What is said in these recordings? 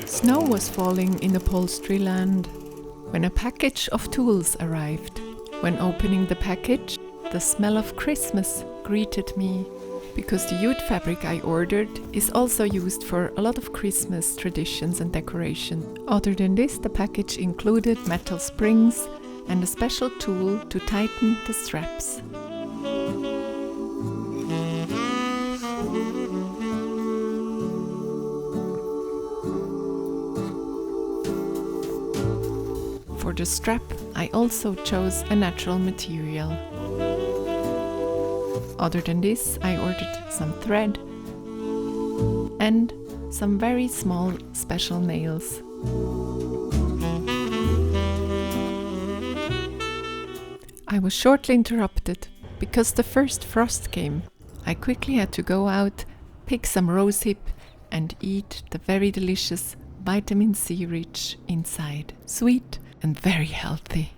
Snow was falling in upholstery land when a package of tools arrived. When opening the package, the smell of Christmas greeted me, because the jute fabric I ordered is also used for a lot of Christmas traditions and decoration. Other than this, the package included metal springs and a special tool to tighten the straps. For the strap, I also chose a natural material. Other than this, I ordered some thread and some very small special nails. I was shortly interrupted because the first frost came. I quickly had to go out, pick some rosehip and eat the very delicious vitamin C rich inside. Sweet and very healthy.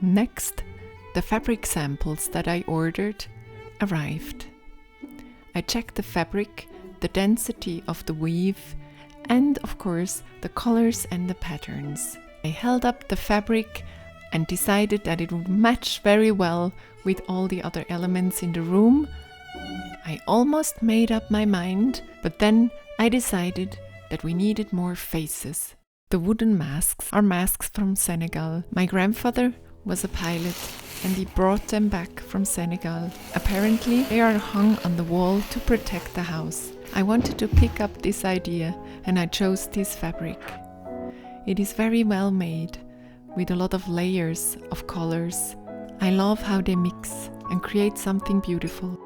Next, the fabric samples that I ordered arrived. I checked the fabric, the density of the weave, and of course the colors and the patterns. I held up the fabric and decided that it would match very well with all the other elements in the room. I almost made up my mind, but then I decided that we needed more faces. The wooden masks are masks from Senegal. My grandfather was a pilot and he brought them back from Senegal. Apparently, they are hung on the wall to protect the house. I wanted to pick up this idea and I chose this fabric. It is very well made, with a lot of layers of colors. I love how they mix and create something beautiful.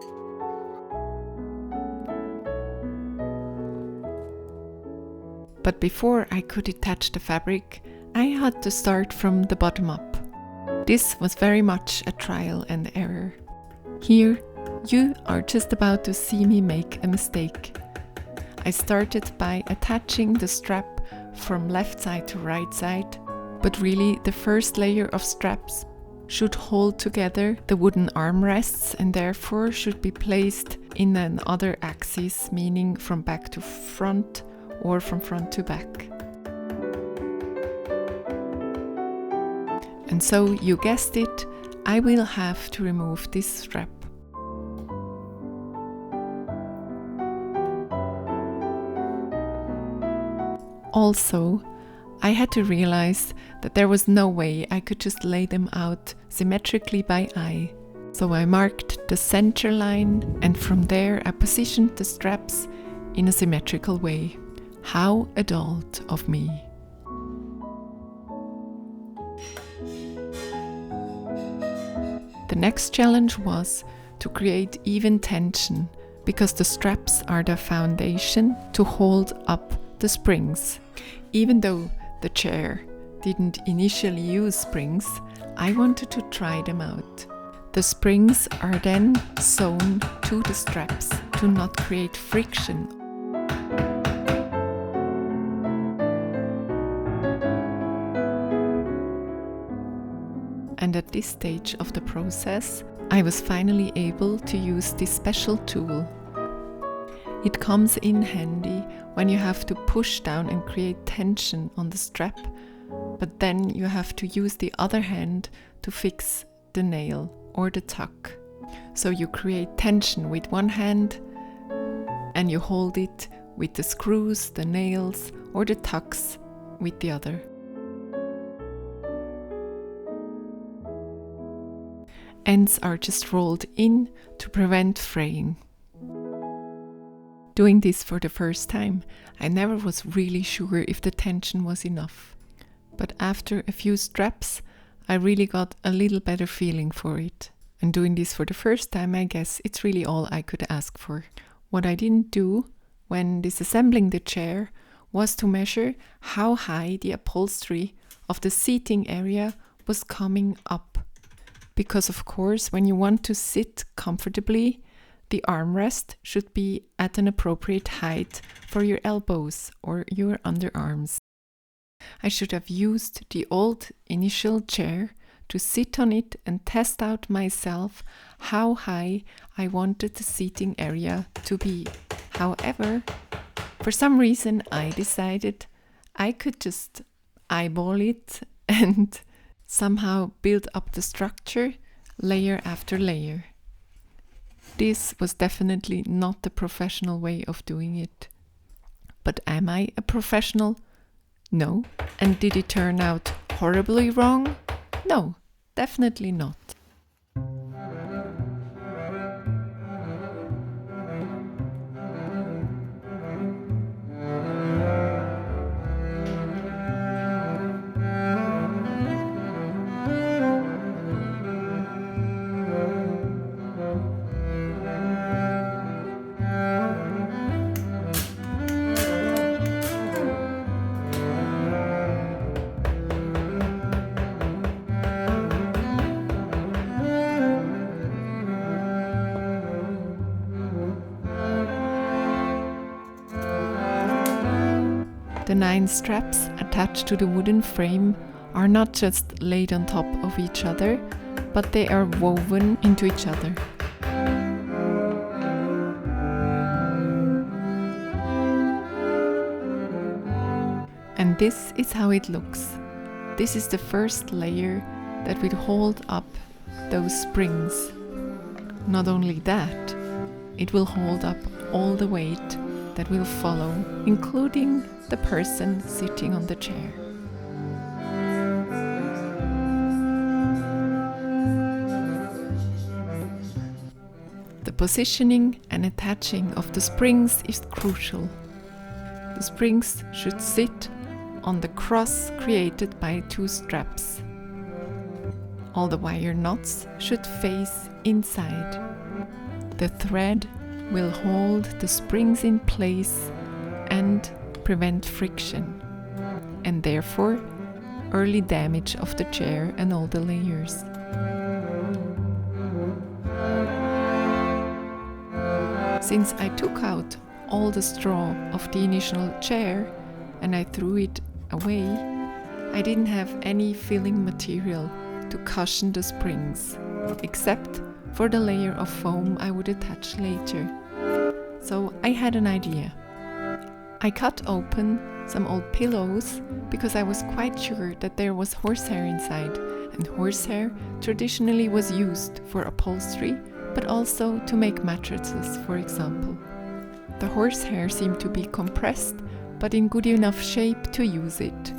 But before I could attach the fabric, I had to start from the bottom up. This was very much a trial and error. Here, you are just about to see me make a mistake. I started by attaching the strap from left side to right side, but really the first layer of straps should hold together the wooden armrests and therefore should be placed in another axis, meaning from back to front or from front to back. And so, you guessed it, I will have to remove this strap. Also, I had to realize that there was no way I could just lay them out symmetrically by eye. So I marked the center line and from there I positioned the straps in a symmetrical way. How adult of me. The next challenge was to create even tension, because the straps are the foundation to hold up the springs. Even though the chair didn't initially use springs, I wanted to try them out. The springs are then sewn to the straps to not create friction. And at this stage of the process, I was finally able to use this special tool. It comes in handy when you have to push down and create tension on the strap, but then you have to use the other hand to fix the nail or the tuck. So you create tension with one hand and you hold it with the screws, the nails or the tucks with the other. Ends are just rolled in to prevent fraying. Doing this for the first time, I never was really sure if the tension was enough. But after a few straps, I really got a little better feeling for it. And doing this for the first time, I guess it's really all I could ask for. What I didn't do when disassembling the chair was to measure how high the upholstery of the seating area was coming up. Because of course, when you want to sit comfortably, the armrest should be at an appropriate height for your elbows or your underarms. I should have used the old initial chair to sit on it and test out myself how high I wanted the seating area to be. However, For some reason, I decided I could just eyeball it and somehow build up the structure layer after layer. This was definitely not the professional way of doing it. But am I a professional? No. And did it turn out horribly wrong? No, definitely not. The 9 straps attached to the wooden frame are not just laid on top of each other, but they are woven into each other. And this is how it looks. This is the first layer that will hold up those springs. Not only that, it will hold up all the weight that will follow, including the person sitting on the chair. The positioning and attaching of the springs is crucial. The springs should sit on the cross created by 2 straps. All the wire knots should face inside. The thread will hold the springs in place and prevent friction, and therefore early damage of the chair and all the layers. Since I took out all the straw of the initial chair and I threw it away, I didn't have any filling material to cushion the springs, except for the layer of foam I would attach later. So I had an idea. I cut open some old pillows because I was quite sure that there was horsehair inside, and horsehair traditionally was used for upholstery, but also to make mattresses, for example. The horsehair seemed to be compressed, but in good enough shape to use it.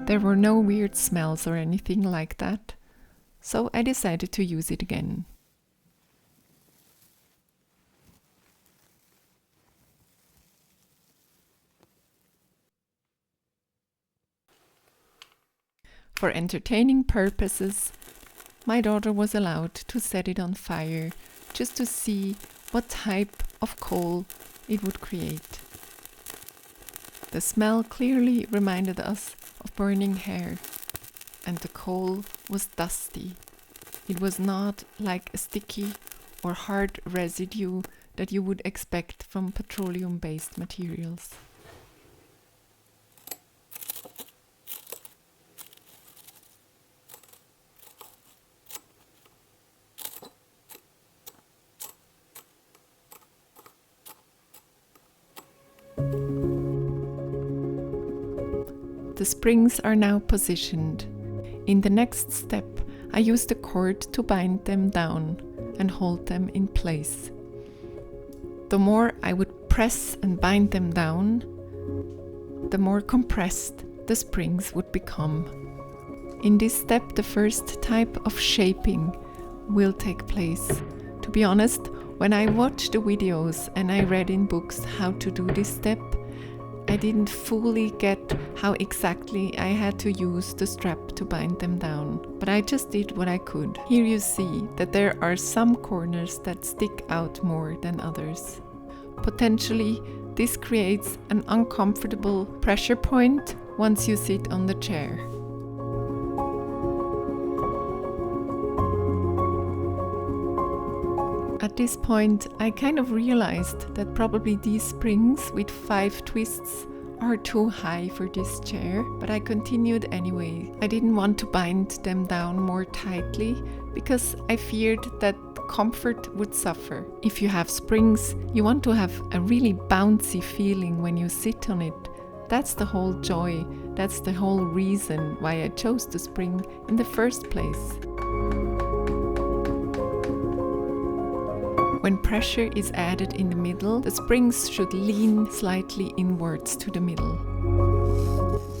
There were no weird smells or anything like that, so I decided to use it again. For entertaining purposes, my daughter was allowed to set it on fire just to see what type of coal it would create. The smell clearly reminded us of burning hair, and the coal was dusty. It was not like a sticky or hard residue that you would expect from petroleum-based materials. The springs are now positioned. In the next step, I used a cord to bind them down and hold them in place. The more I would press and bind them down, the more compressed the springs would become. In this step, the first type of shaping will take place. To be honest, when I watched the videos and I read in books how to do this step, I didn't fully get how exactly I had to use the strap to bind them down, but I just did what I could. Here you see that there are some corners that stick out more than others. Potentially, this creates an uncomfortable pressure point once you sit on the chair. At this point, I kind of realized that probably these springs with 5 twists are too high for this chair, but I continued anyway. I didn't want to bind them down more tightly because I feared that comfort would suffer. If you have springs, you want to have a really bouncy feeling when you sit on it. That's the whole joy. That's the whole reason why I chose the spring in the first place. When pressure is added in the middle, the springs should lean slightly inwards to the middle.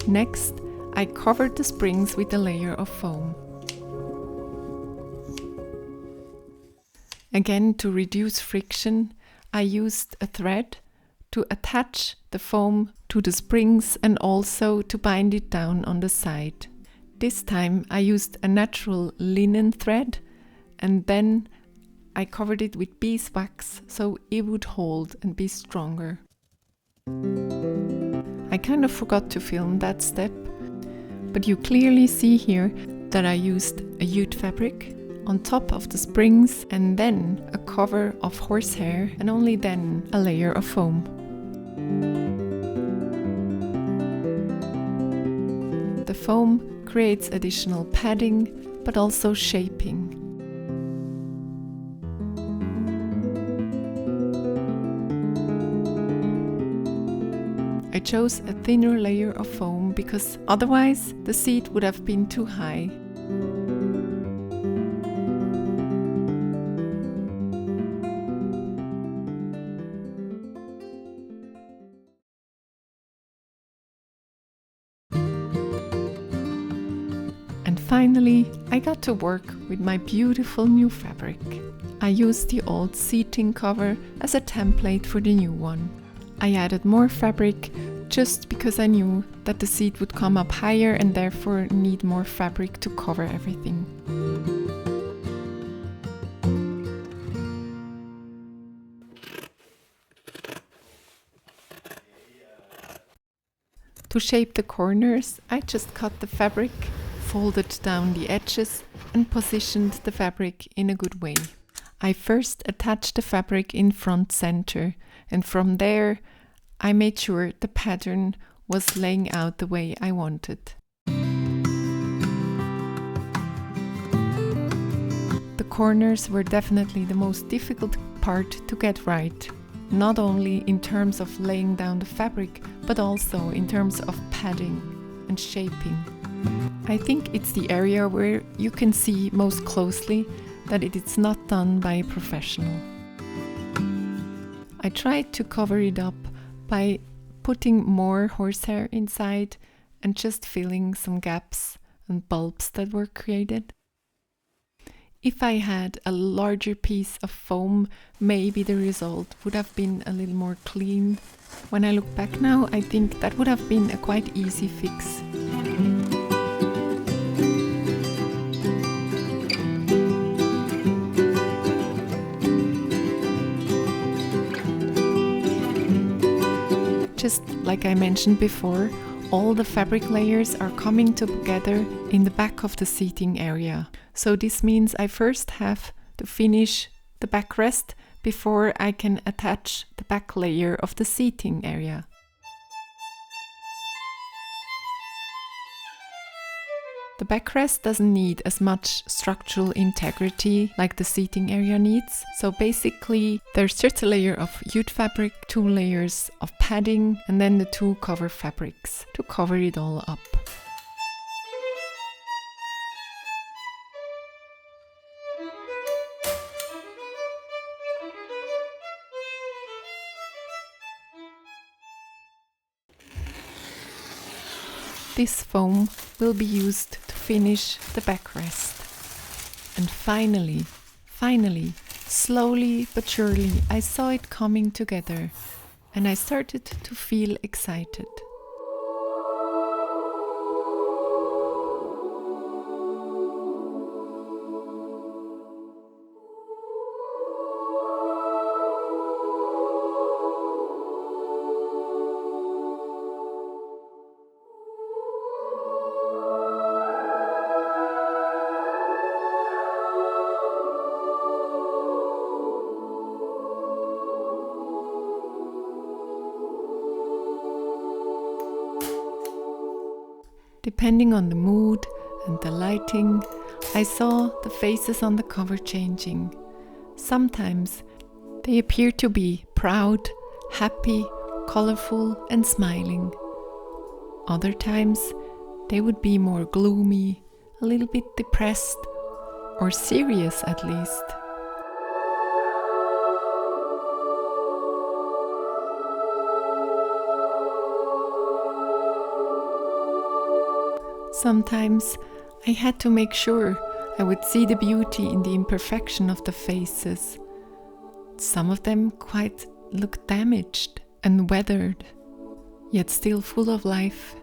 Next, I covered the springs with a layer of foam. Again, to reduce friction, I used a thread to attach the foam to the springs and also to bind it down on the side. This time I used a natural linen thread and then I covered it with beeswax so it would hold and be stronger. I kind of forgot to film that step, but you clearly see here that I used a jute fabric on top of the springs and then a cover of horsehair and only then a layer of foam. The foam creates additional padding but also shaping. I chose a thinner layer of foam because otherwise the seat would have been too high. And finally, I got to work with my beautiful new fabric. I used the old seating cover as a template for the new one. I added more fabric just because I knew that the seat would come up higher and therefore need more fabric to cover everything. To shape the corners, I just cut the fabric, folded down the edges and positioned the fabric in a good way. I first attached the fabric in front center and from there I made sure the pattern was laying out the way I wanted. The corners were definitely the most difficult part to get right, not only in terms of laying down the fabric, but also in terms of padding and shaping. I think it's the area where you can see most closely that it is not done by a professional. I tried to cover it up by putting more horsehair inside and just filling some gaps and bulbs that were created. If I had a larger piece of foam, maybe the result would have been a little more clean. When I look back now, I think that would have been a quite easy fix. Just like I mentioned before, all the fabric layers are coming together in the back of the seating area. So this means I first have to finish the backrest before I can attach the back layer of the seating area. The backrest doesn't need as much structural integrity like the seating area needs. So basically there's just a layer of jute fabric, 2 layers of padding and then the 2 cover fabrics to cover it all up. This foam will be used to finish the backrest. And finally, slowly but surely, I saw it coming together and I started to feel excited. Depending on the mood and the lighting, I saw the faces on the cover changing. Sometimes they appear to be proud, happy, colorful and smiling. Other times they would be more gloomy, a little bit depressed, or serious at least. Sometimes I had to make sure I would see the beauty in the imperfection of the faces. Some of them quite looked damaged and weathered, yet still full of life.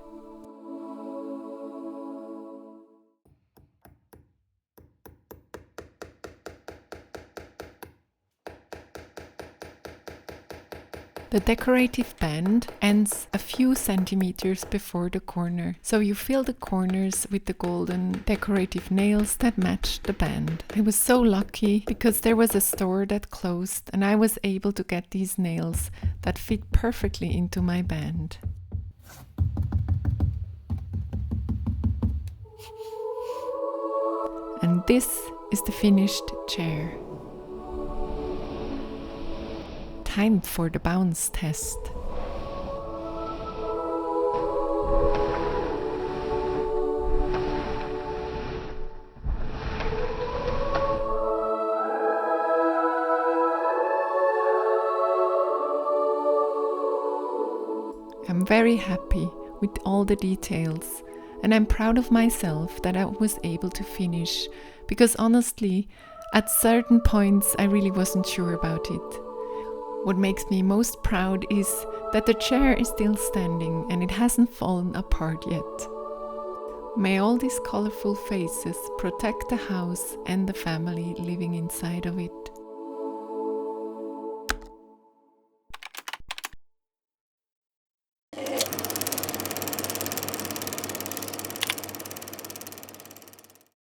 The decorative band ends a few centimeters before the corner, so you fill the corners with the golden decorative nails that match the band. I was so lucky because there was a store that closed and I was able to get these nails that fit perfectly into my band. And this is the finished chair. Time for the bounce test. I'm very happy with all the details, and I'm proud of myself that I was able to finish, because honestly, at certain points I really wasn't sure about it. What makes me most proud is that the chair is still standing and it hasn't fallen apart yet. May all these colorful faces protect the house and the family living inside of it.